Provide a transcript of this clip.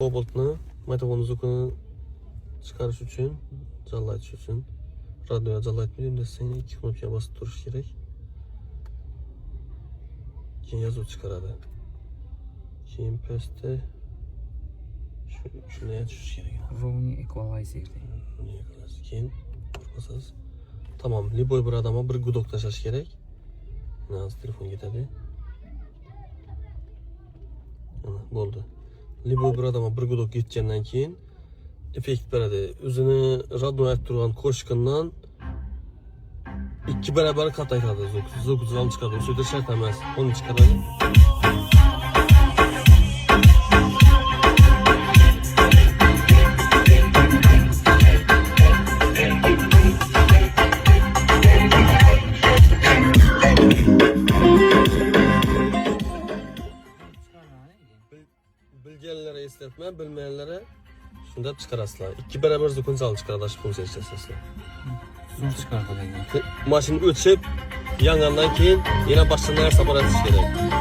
Kobaltni motofonun zukunu chiqarish uchun, jallaytish uchun radioga jallaytmaydi, endi sen 2 knopka bosib turish kerak. Keyin yozuv chiqaradi. Keyin pastda shuni aytish kerak. Ровный equalizer. Keyin bosasiz. Tamam, liboy bir odamga bir gudok tashlash kerak. Hozir telefon ketadi. Ana, bo'ldi. Liboy bir odamga bir gudok ketgandan keyin effekt beradi. O'zini radio aytib turgan qo'shiqdan 2 barobar qataytiradi zvuk. Zvuk zal chiqadi. O'sha shart emas. Uni chiqaradi. Bilganlere eslatma, bilmeyenlere shunday chiqarasizlar. 2 barobar zvukni zal chiqaradi, shu funksiya ishlasizlar. Zo'r chiqardi degan. Mashina o'tib, yangandan keyin yana boshqa narsa boratish kerak.